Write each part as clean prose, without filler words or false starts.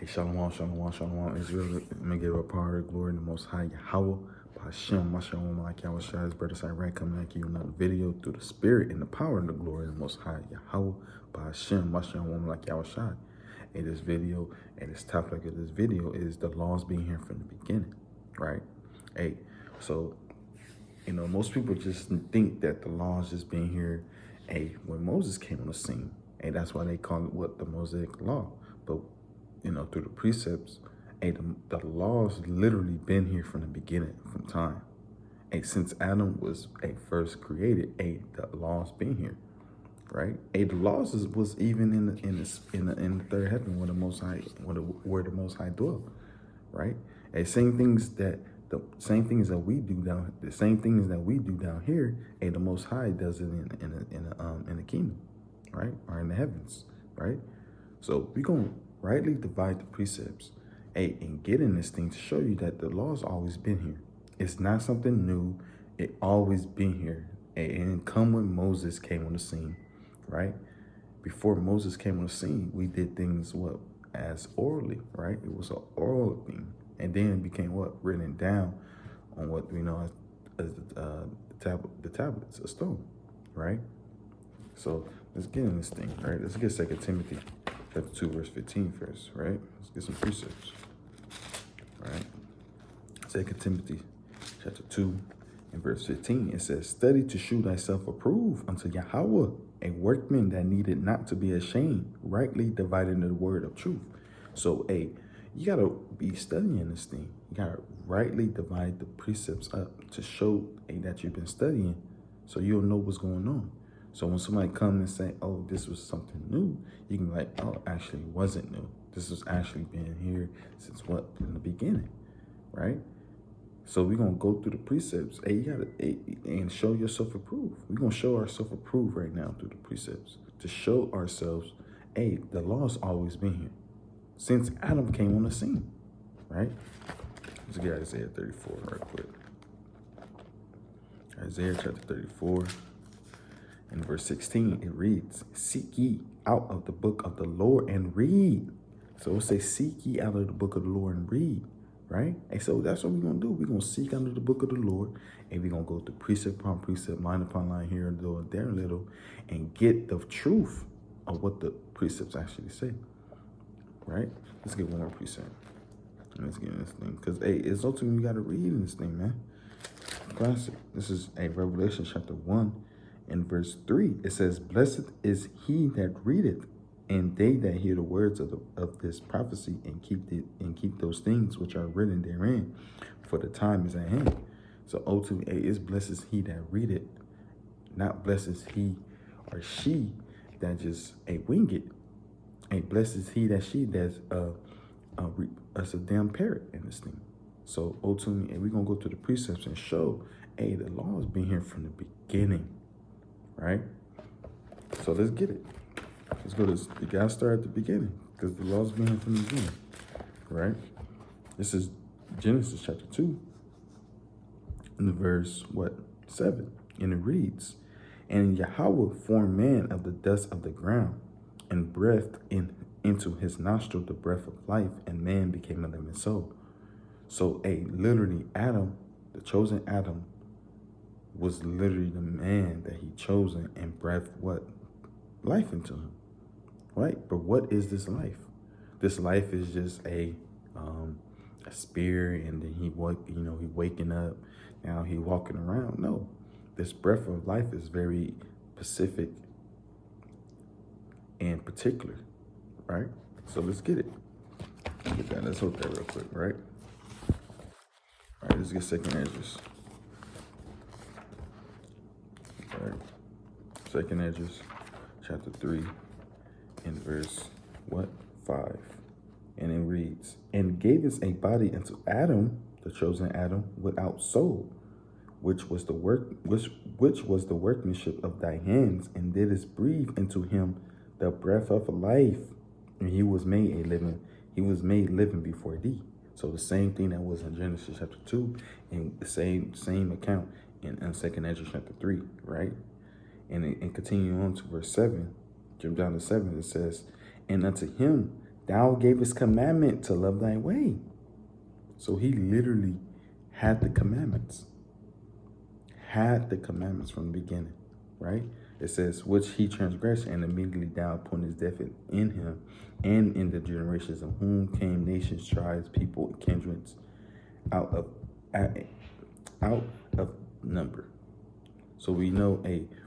Hey, shalom, shalom, shalom. Israel, let me give a part of glory in the Most High Yahweh. Hashem, Mashalom, like Yahweh Shai's brother Cyrene coming at you another video through the spirit and the power and the glory of the Most High Yahweh. Hashem, Mashalom, like Yahweh Shai. And this video, and this topic of this video is the laws being here from the beginning, right? Hey, so, most people just think that the laws just being here, when Moses came on the scene, that's why they call it what the Mosaic Law. But through the precepts, the laws literally been here from the beginning, from time. Since Adam was first created, the laws been here, right? The laws was even in the third heaven where the Most High, where the Most High dwell, right? The same things that we do down, the same things that we do down here, the Most High does it in the kingdom, right, or in the heavens, right? So we gonna rightly divide the precepts, and get in this thing to show you that the law's always been here. It's not something new. It always been here. And come when Moses came on the scene, right? Before Moses came on the scene, we did things as orally, right? It was an oral thing, and then it became written down on what we know as the tablets of stone, right? So let's get in this thing, right? Let's get 2 Timothy chapter 2, verse 15 first, right? Let's get some precepts, right? 2 Timothy chapter 2 and verse 15, it says, "Study to shew thyself approved unto Yahweh, a workman that needed not to be ashamed, rightly dividing the word of truth." So, you got to be studying this thing. You got to rightly divide the precepts up to show, that you've been studying, so you'll know what's going on. So when somebody come and say, "Oh, this was something new," you can be like, "Oh, actually it wasn't new. This has actually been here since in the beginning," right? So we're going to go through the precepts. You got to, and show yourself approved. We're going to show ourselves approved right now through the precepts to show ourselves, the law's always been here since Adam came on the scene, right? Let's get Isaiah 34 right quick. Isaiah chapter 34 and verse 16, it reads, "Seek ye out of the book of the Lord and read." So it says, seek ye out of the book of the Lord and read, right? And so that's what we're going to do. We're going to seek out of the book of the Lord, and we're going to go through precept upon precept, line upon line, here and there a little, and get the truth of what the precepts actually say, right? Let's get one more precept. Let's get in this thing, because, it's ultimately you got to read in this thing, man. Classic. This is Revelation chapter 1 and verse 3. It says, "Blessed is he that readeth, and they that hear the words of this prophecy, and keep those things which are written therein, for the time is at hand." So ultimately, it's blessed is he that readeth, not blessed is he or she that just wing it. Blessed is he that she that's a damn parrot in this thing. So ultimately, we're gonna go through the precepts and show, the law has been here from the beginning, right? So let's get it. Let's go to the guy start at the beginning, because the law's been here from the beginning, right? This is Genesis chapter 2, in the verse 7, and it reads, "And Yahweh formed man of the dust of the ground, and breathed into his nostril the breath of life, and man became a living soul." So, literally, Adam, the chosen Adam, was literally the man that he chosen and breathed life into him, right? But what is this life? This life is just a spirit, and then he waking up. Now he walking around. No, this breath of life is very specific and particular, right? So let's get it. Let's hook that real quick, right? All right, let's get 2 Esdras. All right, 2 Esdras, chapter 3, and verse 5, and it reads, "And gave us a body unto Adam, the chosen Adam, without soul, which was the workmanship of thy hands, and didst breathe into him the breath of life, and he was made living before thee." So the same thing that was in Genesis chapter 2, and the same account in 2 Esdras chapter 3, right? And continue on to verse 7, jump down to 7, it says, "And unto him Thou gavest commandment to love thy way. So he literally had the commandments. Had the commandments from the beginning, right? It says, which he transgressed, and immediately thou appointest death in him, and in the generations of whom came nations, tribes, people, kindreds, out of number. So we know,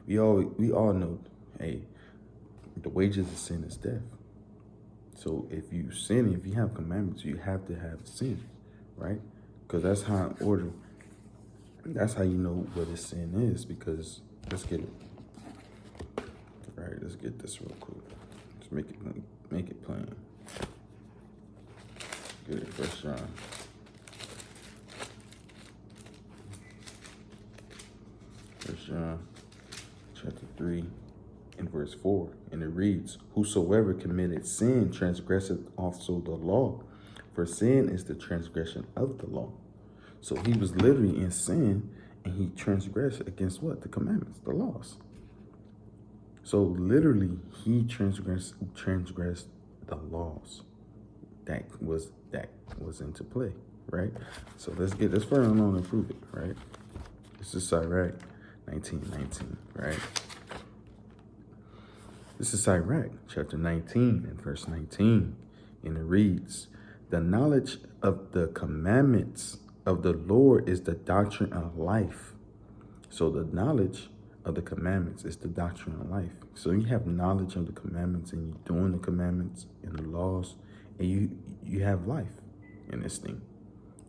we all know, the wages of sin is death. So if you sin, if you have commandments, you have to have sin, right? Because that's how that's how you know what a sin is. Because let's get it. All right, let's get this real quick. Let's make it plain. Get it, 1 John. 1 John chapter 3 and verse 4. And it reads, whosoever committed sin transgresseth also the law, for sin is the transgression of the law. So he was literally in sin, and he transgressed against what? The commandments, the laws. So literally he transgressed the laws that was into play, right? So let's get this further along and prove it, right? This is Sirach 19:19, right? This is Sirach chapter 19 and verse 19, and it reads, the knowledge of the commandments of the Lord is the doctrine of life. So the knowledge of the commandments is the doctrine of life. So you have knowledge of the commandments, and you're doing the commandments and the laws, and you have life in this thing.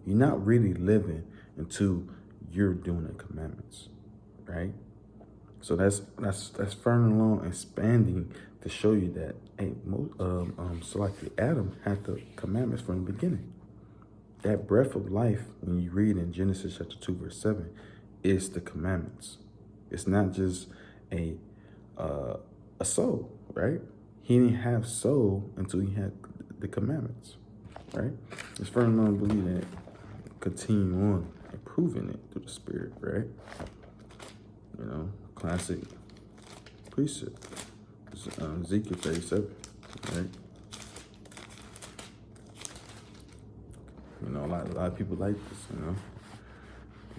You're not really living until you're doing the commandments, right? So that's further along expanding to show you that, hey, so like Adam had the commandments from the beginning. That breath of life, when you read in Genesis chapter 2, verse 7, is the commandments. It's not just a soul, right? He didn't have soul until he had the commandments, right? It's further along to believe that, continue on improving it through the Spirit, right? You know, classic precept. Ezekiel 37, right? You know, a lot of people like this, you know,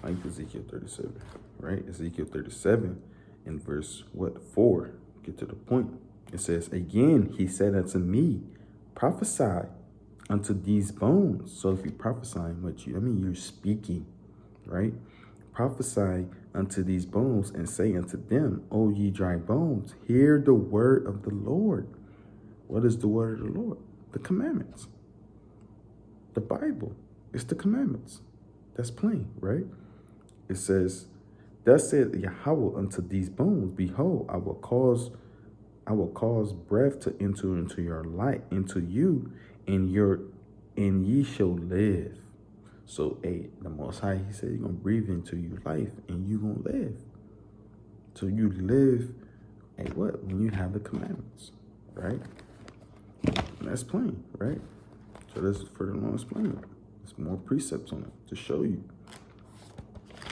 like Ezekiel 37, right? Ezekiel 37 in verse 4, get to the point. It says, again, he said unto me, prophesy unto these bones. So if you're prophesying, you're speaking, right? Prophesy unto these bones and say unto them, O ye dry bones, hear the word of the Lord. What is the word of the Lord? The commandments. The Bible. It's the commandments. That's plain, right? It says, thus said Yahweh unto these bones, behold, I will cause breath to enter into your light, into you, and ye shall live. So, the Most High, he said, you're going to breathe into your life, and you're going to live. So you live, what? When you have the commandments, right? And that's plain, right? So this is further along explaining it. There's more precepts on it to show you.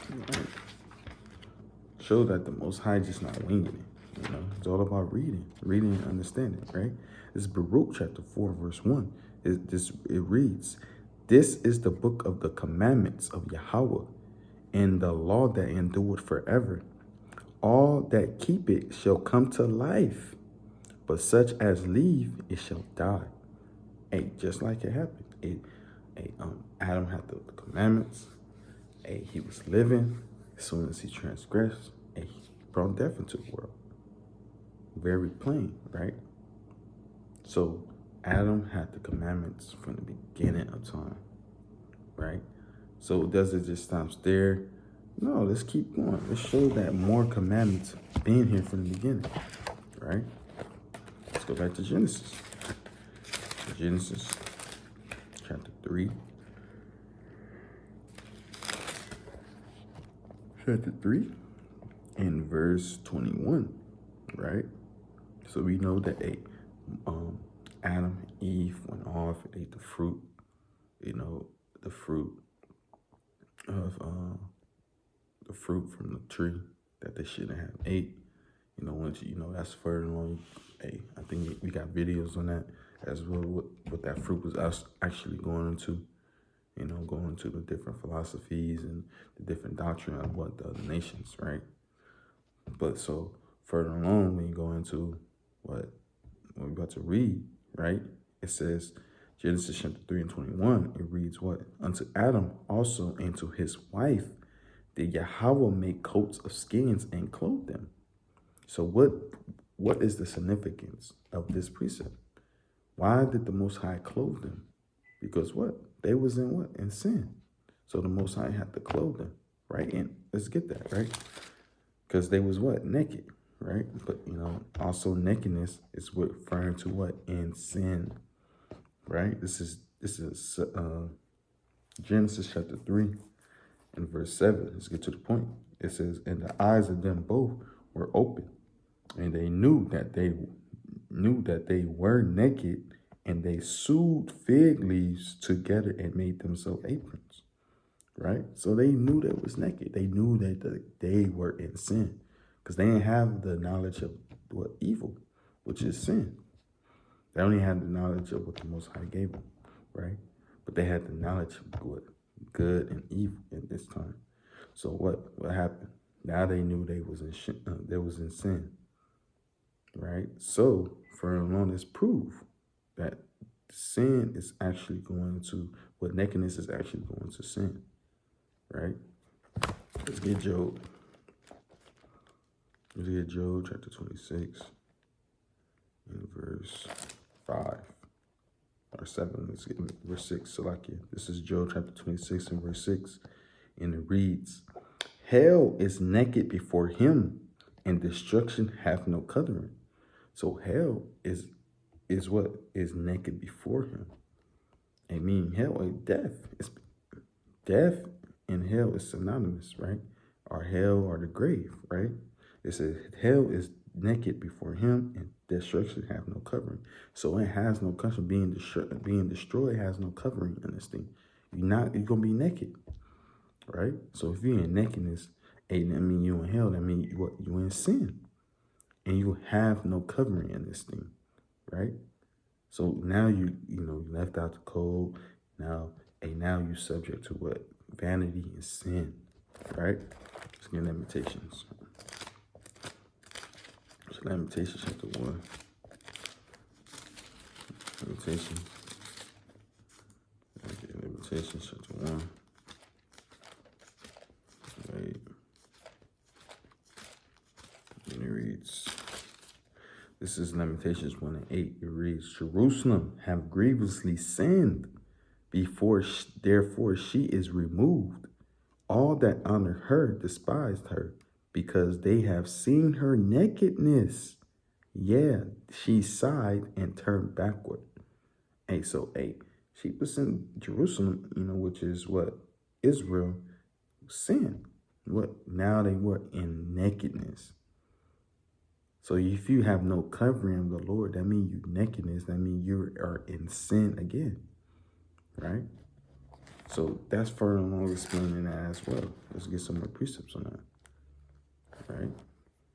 Right. Show that the Most High just not winging it. You know, it's all about reading and understanding, right? This is Baruch chapter 4, verse 1. It reads, this is the book of the commandments of Yahweh, and the law that endureth forever. All that keep it shall come to life, but such as leave it shall die. Just like it happened. Adam had the commandments. He was living. As soon as he transgressed, he brought death into the world. Very plain, right? So Adam had the commandments from the beginning of time, right? So does it just stop there? No, let's keep going. Let's show that more commandments being here from the beginning, right? Let's go back to Genesis. Genesis chapter 3. Chapter 3 and verse 21, right? So we know that Adam and Eve went off, ate the fruit, the fruit from the tree that they shouldn't have ate. Once that's further along. I think we got videos on that. as well what that fruit was actually going into, going into the different philosophies and the different doctrine of what the other nations, right? But so further along, when you go into what we're about to read, right? It says, Genesis chapter 3 and 21, it reads what? Unto Adam also and to his wife did Yahweh make coats of skins and clothe them. So what is the significance of this precept? Why did the Most High clothe them? Because what? They was in what? In sin. So the Most High had to clothe them, right? And let's get that, right? Because they was what? Naked, right? But, also nakedness is referring to what? In sin, right? This is Genesis chapter 3 and verse 7. Let's get to the point. It says, and the eyes of them both were open, and they knew that they were naked, and they sewed fig leaves together and made themselves aprons, right? So they knew they was naked. They knew that they were in sin because they didn't have the knowledge of what evil, which is sin. They only had the knowledge of what the Most High gave them, right? But they had the knowledge of what good and evil at this time. So what happened? Now they knew they was in sin, right? So further on, this proof that sin is actually going to, what nakedness is actually going to sin, right? Let's get Job. Let's get Job chapter 26 and verse 5 or 7. Let's get verse 6. Salakia. This is Job chapter 26 and verse 6. And it reads, hell is naked before him, and destruction hath no covering. So hell is what is naked before him. I mean, hell, death and hell is synonymous, right? Or hell or the grave, right? It says hell is naked before him, and destruction have no covering. So it has no covering. Being destroyed has no covering in this thing. You're gonna be naked, right? So if you're in nakedness, that mean you in hell. That mean you in sin, and you have no covering in this thing, right? So now you left out the cold. Now you subject to what? Vanity and sin, right? Let's get Lamentations. So Lamentations chapter 1. Lamentations chapter 1. Right. And it reads, this is Lamentations 1 and 8. It reads, Jerusalem have grievously sinned, therefore she is removed. All that honor her despised her, because they have seen her nakedness. Yeah, she sighed and turned backward. She was in Jerusalem, which is what? Israel, sin. What? Now they were in nakedness. So if you have no covering of the Lord, that means you nakedness. That means you are in sin again, right? So that's further along explaining that as well. Let's get some more precepts on that, right?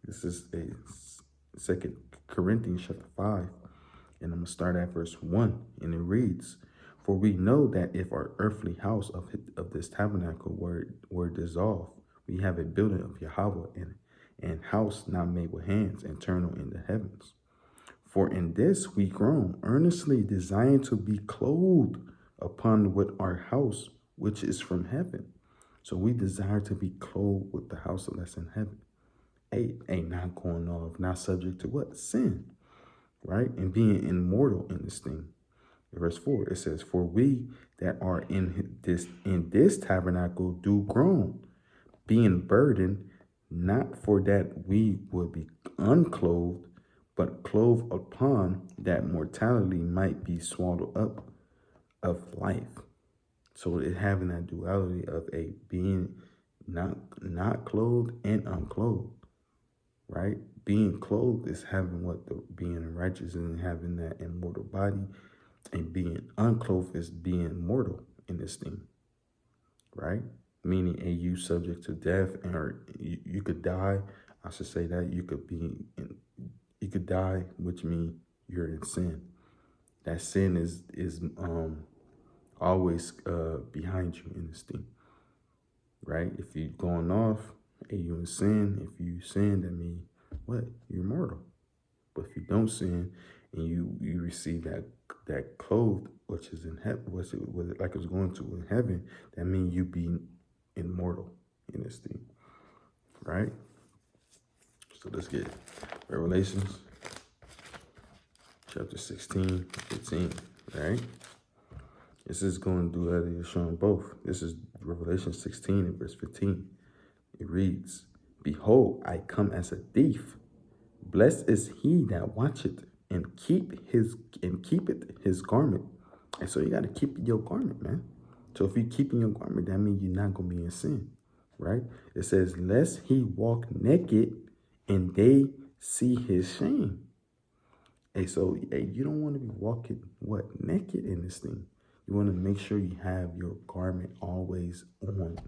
This is a 2 Corinthians chapter 5, and I'm going to start at verse 1, and it reads, for we know that if our earthly house of this tabernacle were dissolved, we have a building of Yahweh and house not made with hands, eternal in the heavens. For in this we groan, earnestly desiring to be clothed upon with our house, which is from heaven. So we desire to be clothed with the house that's in heaven. Not going off, not subject to what? Sin, right? And being immortal in this thing. Verse 4, it says, for we that are in this tabernacle do groan, being burdened, not for that we would be unclothed, but clothed upon, that mortality might be swallowed up of life. So it having that duality of a being not clothed and unclothed, right? Being clothed is having being righteous and having that immortal body, and being unclothed is being mortal in this thing, right? Meaning you subject to death, or you could die. I should say that you could die, which means you're in sin, that sin is always behind you in this thing, right? If you're going off and you in sin, if you sin, that means what? You're mortal. But if you don't sin and you receive that clothed, which is in heaven, was it like it's going to in heaven, that means you be immortal in this thing, right? So let's get Revelations chapter 16, 15, right? This is going to do that. You're showing both. This is Revelation 16 and verse 15. It reads, "Behold, I come as a thief. Blessed is he that watcheth and keepeth his garment." And so you got to keep your garment, man. So if you're keeping your garment, that means you're not going to be in sin, right? It says, "Lest he walk naked and they see his shame." Hey, so you don't want to be walking naked in this thing. You want to make sure you have your garment always on.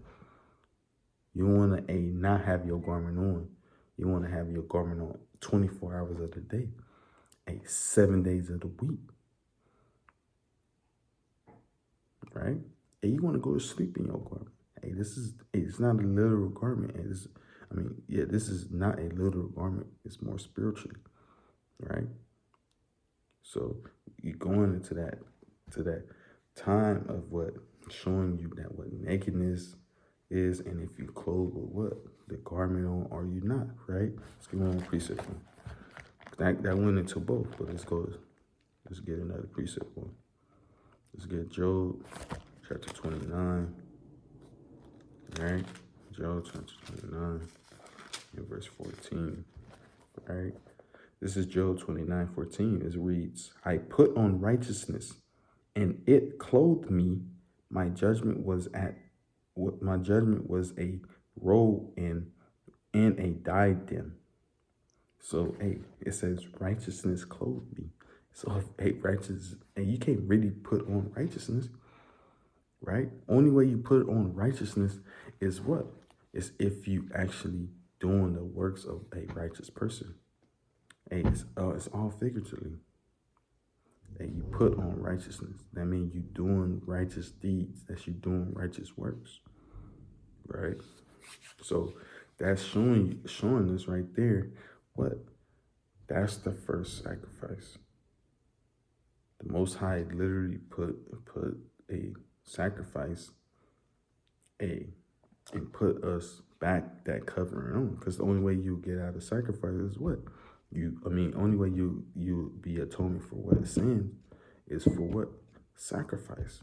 You want to not have your garment on. You want to have your garment on 24 hours of the day, 7 days of the week, right? And you want to go to sleep in your garment. It's not a literal garment. This is not a literal garment. It's more spiritually, right? So you're going into that time of showing you that what nakedness is, and if you clothe with the garment on, or you not, right? Let's get one precept one. That went into both, but let's get another precept one. Let's get Job chapter 29, right? Job chapter 29 and verse 14, right? This is Job 29:14. It reads, "I put on righteousness, and it clothed me. My judgment was a robe and a diadem." So it says righteousness clothed me. So righteousness, and you can't really put on righteousness, right? Only way you put on righteousness is what? Is if you actually doing the works of a righteous person. It's all figuratively. You put on righteousness. That means you doing righteous deeds. That's you doing righteous works, right? So that's showing us right there what? That's the first sacrifice. The Most High literally put a sacrifice, and put us back that covering on. Because the only way you get out of sacrifice is what? Only way you be atoning for what? Sin is for what? Sacrifice.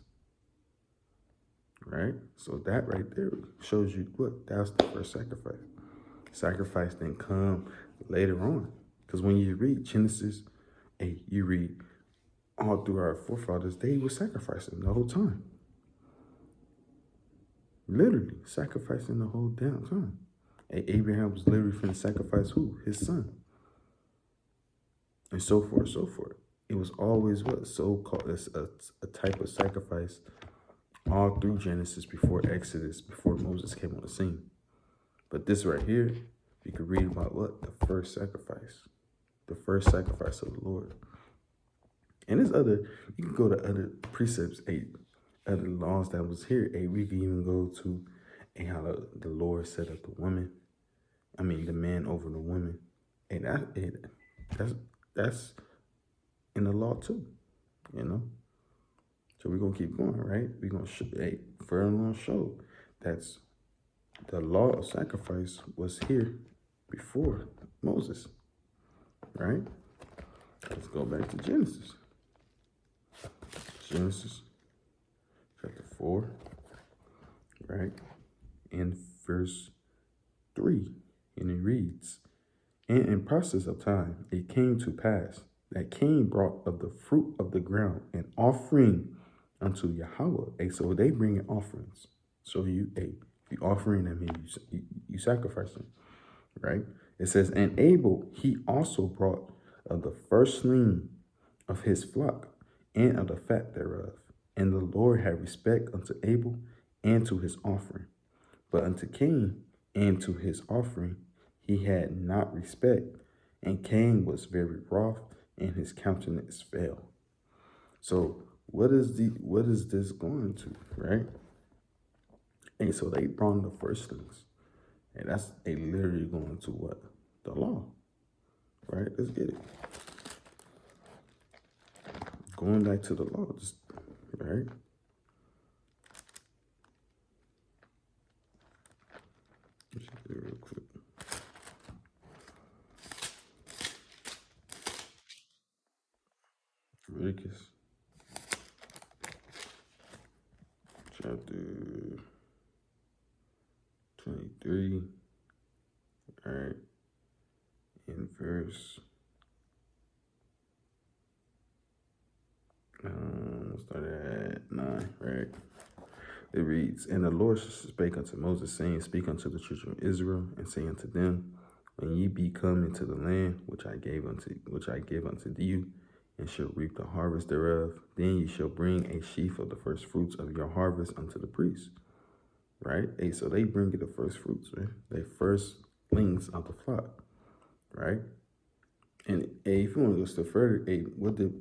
Right? So that right there shows you what? That's the first sacrifice. Sacrifice didn't come later on. Because when you read Genesis, you read all through our forefathers, they were sacrificing the whole time. Literally sacrificing the whole damn time. Abraham was literally finna sacrifice who? His son. And so forth, so forth. It was always what? So-called a type of sacrifice all through Genesis, before Exodus, before Moses came on the scene. But this right here, you could read about what? The first sacrifice. The first sacrifice of the Lord. And there's you can go to other precepts, other laws that was here. We can even go to how the Lord set up the woman. The man over the woman. And that's in the law too, So we're going to keep going, right? We're going to further show that's the law of sacrifice was here before Moses, right? Let's go back to Genesis. Genesis chapter 4, right? In verse 3, and it reads, "And in process of time, it came to pass that Cain brought of the fruit of the ground an offering unto Yahweh." So they bring in offerings. So you offering them, you sacrifice them, right? It says, "And Abel, he also brought of the firstling of his flock and of the fat thereof. And the Lord had respect unto Abel and to his offering. But unto Cain and to his offering he had not respect. And Cain was very wroth, and his countenance fell." So what is this going to, right? And so they brought the firstlings. And that's a literally going to what? The law. Right? Let's get it. Going back to the law, just right? Let's do it real quick. Leviticus chapter 23. All right. In verse start at 9, right? It reads, And the Lord spake unto Moses, saying, Speak unto the children of Israel, and say unto them, When ye be come into the land which I give unto you, and shall reap the harvest thereof, then ye shall bring a sheaf of the first fruits of your harvest unto the priest. Right? Hey, so they bring you the first fruits, right? They firstlings of the flock, right? And hey, if you want to go step further, hey, what did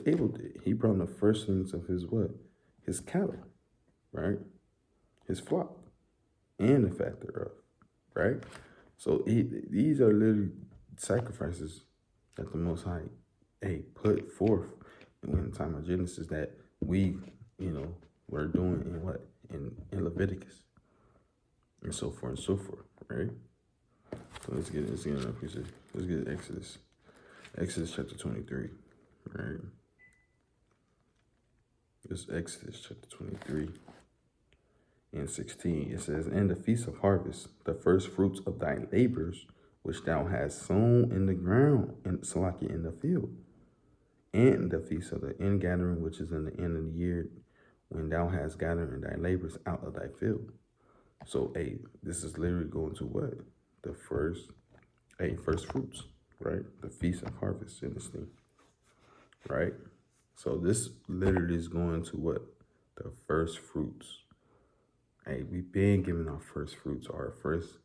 Abel did? He brought the firstlings of his what? His cattle, right? His flock, and the fat thereof, right? So these are literally sacrifices that the Most High, put forth in the time of Genesis that we, were doing in what? In Leviticus, and so forth and so forth, right? So let's get Exodus. Exodus chapter 23, right? It's Exodus chapter 23 and 16. It says, And the feast of harvest, the first fruits of thy labors, which thou hast sown in the ground, in the field, and the feast of the ingathering, which is in the end of the year, when thou hast gathered in thy labors out of thy field. So, this is literally going to what? The first fruits, right? The feast of harvest in this thing, right? So this literally is going to what? The first fruits. We've been given our first fruits, our first,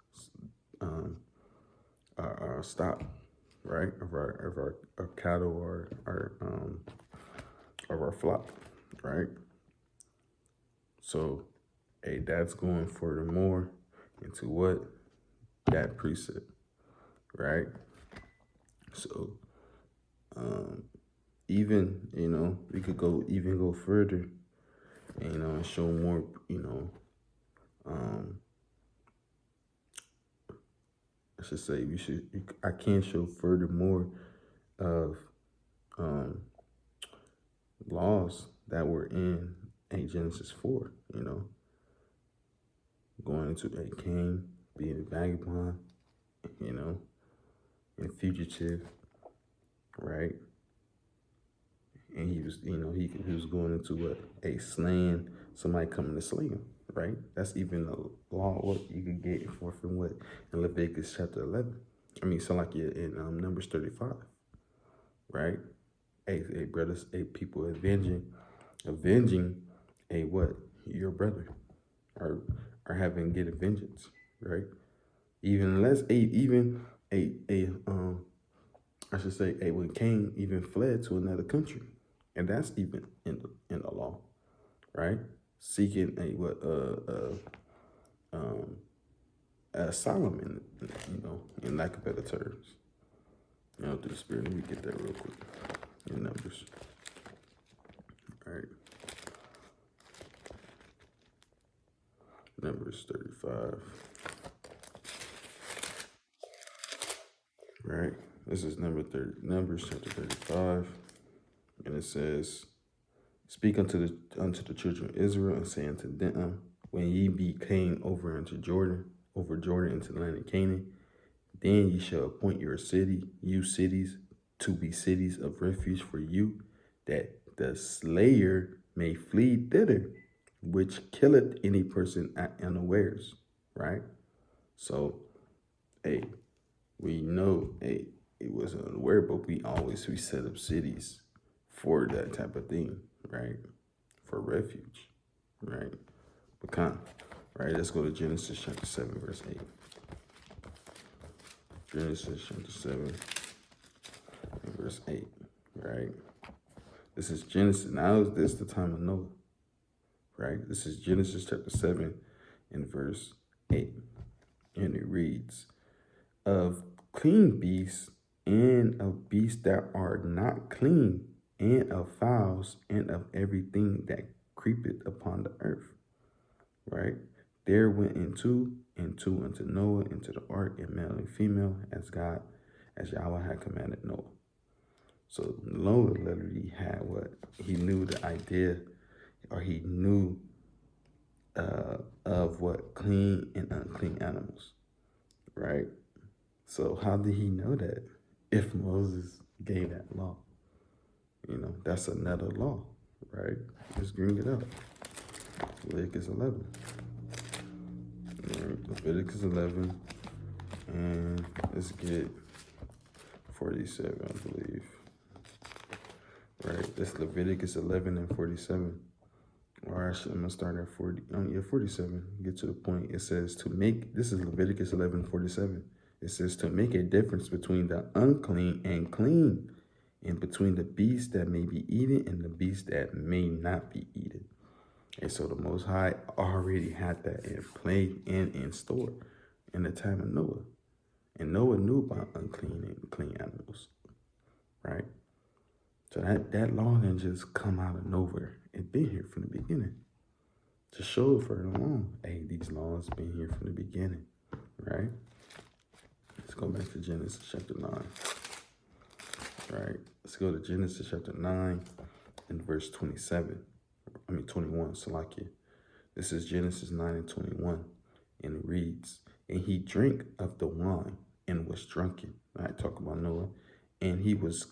our stock, right? Of our cattle or of our flock, right? So, that's going furthermore into what? That precept, right? So, even, we could go further, and show more, I should say I can show furthermore of laws that were in Genesis 4, going into Cain being a vagabond, and fugitive, right? And he was, he was going into what? Slaying, somebody coming to slay him, right? That's even a law what you could get from what? In Leviticus chapter 11. In Numbers 35, right? Brothers, people avenging what? Your brother, or having get a vengeance, right? Even less, I should say, when Cain even fled to another country, and that's even in the law, right? Seeking asylum, in lack of better terms, through the Spirit. Let me get that real quick in Numbers. All right, Numbers 35. Right, this is Numbers chapter 35. And it says, Speak unto the children of Israel, and say unto them, When ye be came over Jordan into the land of Canaan, then ye shall appoint you cities, to be cities of refuge for you, that the slayer may flee thither, which killeth any person at unawares. Right? So, we know, it was unaware, but we set up cities for that type of thing, right? For refuge, right? Right? Let's go to Genesis chapter 7, verse 8. Genesis chapter 7, verse 8, right? This is Genesis. Now this is the time of Noah, right? This is Genesis chapter 7 and verse 8. And it reads, of clean beasts and of beasts that are not clean, and of fowls and of everything that creepeth upon the earth, right? There went into unto Noah into the ark, and male and female, as Yahweh had commanded Noah. So Noah literally had what? He knew the idea, or he knew of what clean and unclean animals, right? So how did he know that if Moses gave that law? You know, that's another law, right? Let's bring it up. Leviticus 11. Leviticus 11, and let's get 47, I believe. Right, that's Leviticus 11 and 47. Or actually, I'm gonna start at 47. Get to the point. It says to make. This is Leviticus 11:47. It says to make a difference between the unclean and clean, and between the beast that may be eaten and the beast that may not be eaten. And so the Most High already had that in play and in store in the time of Noah. And Noah knew about unclean and clean animals, right? So that law didn't just come out of nowhere. It been here from the beginning. To show it further along, hey, these laws been here from the beginning, right? Let's go back to Genesis chapter 9. Right, let's go to Genesis chapter 9 and verse 21, Salakia. This is Genesis 9 and 21, and it reads, and he drank of the wine and was drunken. I talk about Noah. And he was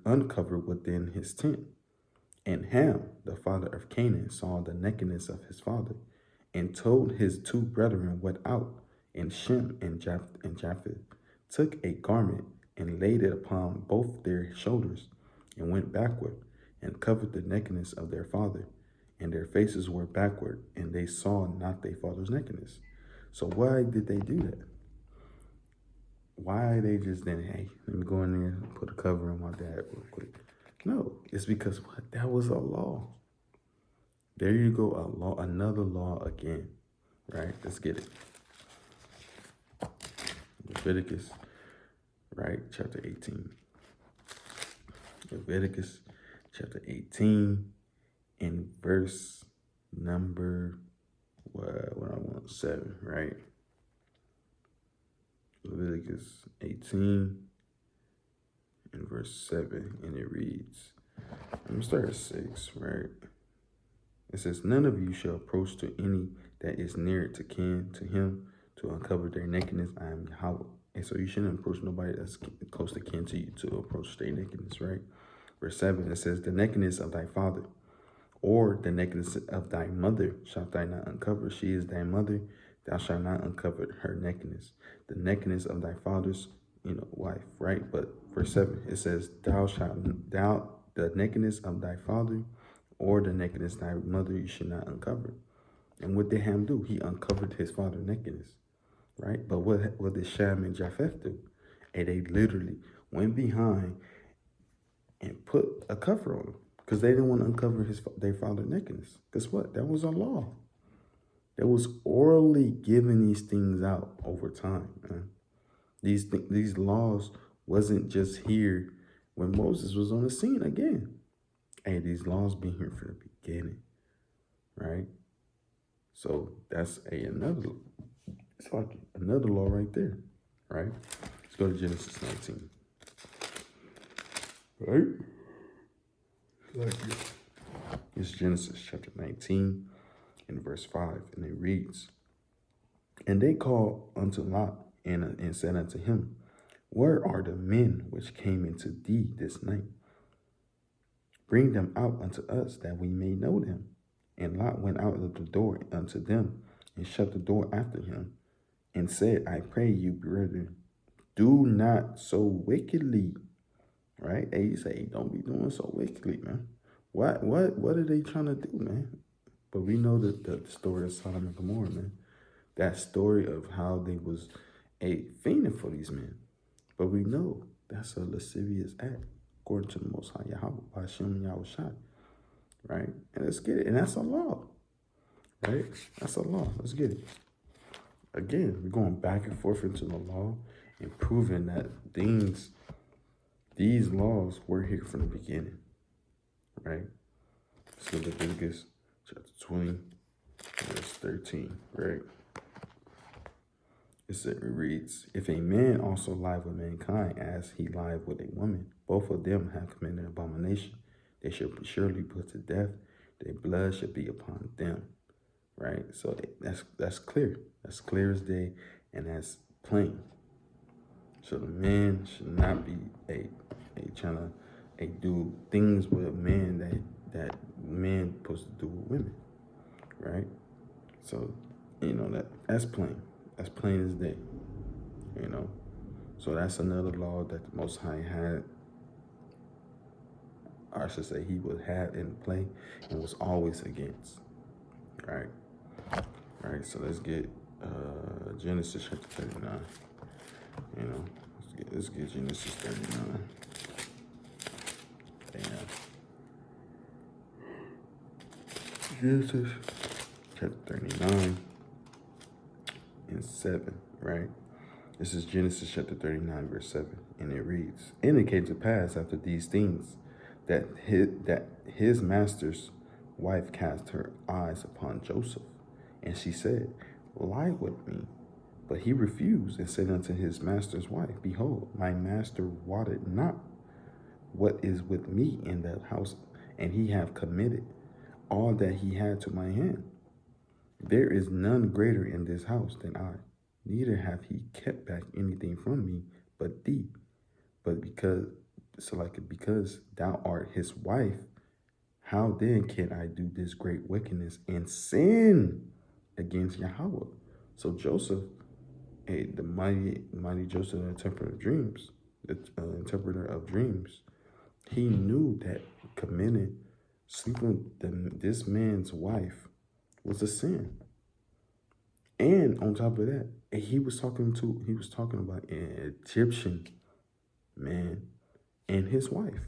uncovered within his tent. And Ham, the father of Canaan, saw the nakedness of his father, and told his two brethren without. And Shem and Japheth took a garment and laid it upon both their shoulders, and went backward, and covered the nakedness of their father. And their faces were backward, and they saw not their father's nakedness. So why did they do that? Why they just didn't, hey, let me go in there and put a cover on my dad real quick? No, it's because what? That was a law. There you go, a law, another law again, right? Let's get it. Leviticus, right, chapter 18. Leviticus chapter 18 in verse number, what I want, 7, right? Leviticus 18 and verse 7, and it reads, I'm going to start at 6, right? It says, none of you shall approach to any that is near to kin to him to uncover their nakedness. I am Yahweh. And so you shouldn't approach nobody that's close to kin to you to approach their nakedness, right? Verse 7, it says, the nakedness of thy father or the nakedness of thy mother shalt thou not uncover. She is thy mother. Thou shalt not uncover her nakedness. The nakedness of thy father's, wife, right? But verse 7, it says, the nakedness of thy father or the nakedness of thy mother you should not uncover. And what did Ham do? He uncovered his father's nakedness, right? But what did Shem and Japheth do? And they literally went behind and put a cover on him because they didn't want to uncover their father's nakedness. Guess what? That was a law. That was orally giving these things out over time, man. These laws wasn't just here when Moses was on the scene again. Hey, these laws been here from the beginning, right? So that's another law right there, right? Let's go to Genesis 19. Right? It's Genesis chapter 19 and verse 5, and it reads, and they called unto Lot and said unto him, where are the men which came into thee this night? Bring them out unto us, that we may know them. And Lot went out of the door unto them, and shut the door after him, and said, I pray you, brethren, do not so wickedly. Right? Hey, you say, don't be doing so wickedly, man. What are they trying to do, man? But we know that the story of Sodom and Gomorrah, man. That story of how they was fiending for these men. But we know that's a lascivious act. according to the Most High Yahweh, Hashem Yahushai, right? And let's get it. And that's a law, right? That's a law. Let's get it. Again, we're going back and forth into the law and proving that these laws were here from the beginning, right? So Leviticus chapter 20, verse 13, right? It reads, if a man also lie with mankind as he lied with a woman, both of them have committed an abomination. They shall be surely put to death. Their blood shall be upon them, right? So that's clear. That's clear as day, and that's plain. So the man should not be a trying to do things with a man that men supposed to do with women, right? So that's plain. That's plain as day, So that's another law that the Most High had, or I should say he would have in play and was always against, right? All right, so let's get Genesis chapter 39, Let's get Genesis 39. Genesis chapter 39 and 7, right? This is Genesis chapter 39, verse 7, and it reads, and it came to pass after these things that his master's wife cast her eyes upon Joseph, and she said, lie with me. But he refused and said unto his master's wife, behold, my master wotted not what is with me in that house, and he have committed all that he had to my hand. There is none greater in this house than I, neither have he kept back anything from me but thee. But because thou art his wife, how then can I do this great wickedness and sin against Yahweh? So Joseph, the mighty Joseph, the interpreter of dreams, he knew that sleeping with this man's wife was a sin. And on top of that, he was talking about an Egyptian man and his wife.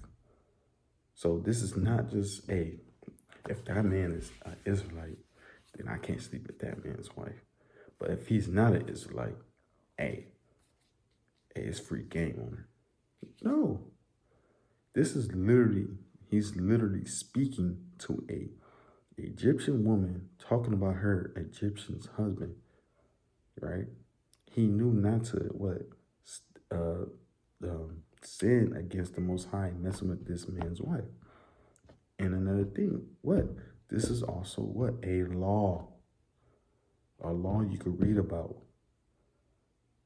So this is not just if that man is an Israelite, then I can't sleep with that man's wife. But if he's not an Israelite, it's free game on her. No. He's literally speaking to a Egyptian woman, talking about her Egyptian's husband, right? He knew not to sin against the Most High, messing with this man's wife. And another thing, this is also a law you could read about,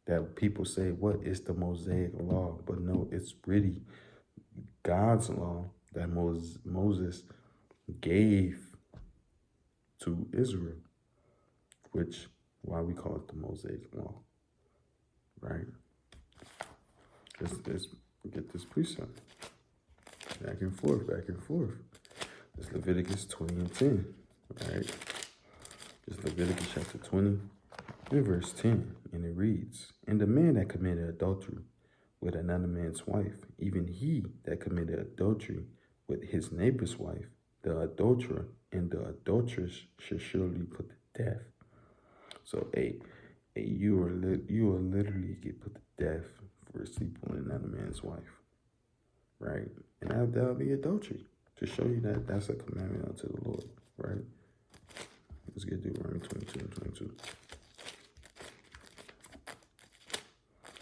that people say is the Mosaic law, but no, it's really God's law that Moses gave to Israel, which why we call it the Mosaic law, right? Let's get this precept. Back and forth. It's Leviticus 20 and 10, right? It's Leviticus chapter 20 and verse 10, and it reads, and the man that committed adultery with another man's wife, even he that committed adultery with his neighbor's wife, the adulterer and the adulteress shall surely put to death. So you will literally get put to death for sleeping with another man's wife, right? And that'll be adultery, to show you that that's a commandment unto the Lord, right? Let's get Deuteronomy 22 and 22.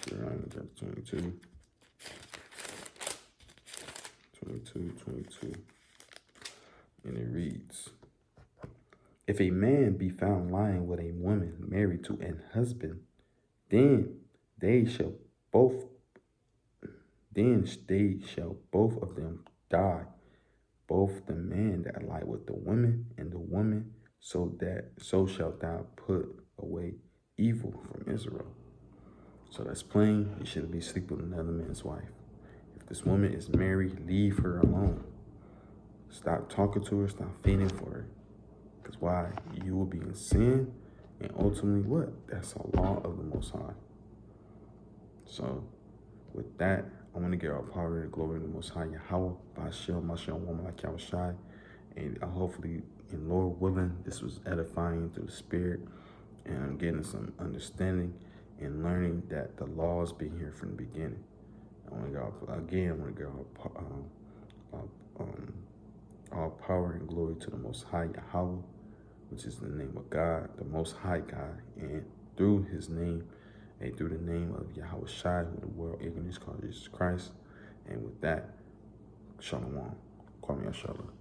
Deuteronomy chapter 22, and it reads, if a man be found lying with a woman married to an husband, then they shall both of them die, both the man that lie with the woman and the woman, so shalt thou put away evil from Israel. So that's plain. You shouldn't be sleeping with another man's wife. If this woman is married, leave her alone. Stop talking to her. Stop feeding for her. Because why? You will be in sin. And ultimately what? That's a law of the Most High. So with that, I want to give all power and glory to the Most High Yahweh, Ba'ashem, Mashem, woman like Yahushai. And hopefully, and Lord willing, this was edifying through the Spirit. And I'm getting some understanding and learning that the laws been here from the beginning. I want to give all power and glory to the Most High Yahweh, which is the name of God, the Most High God, and through his name, and through the name of Yahushai, who the world ignorance called Jesus Christ. And with that, Shalom. Call me Ashallah.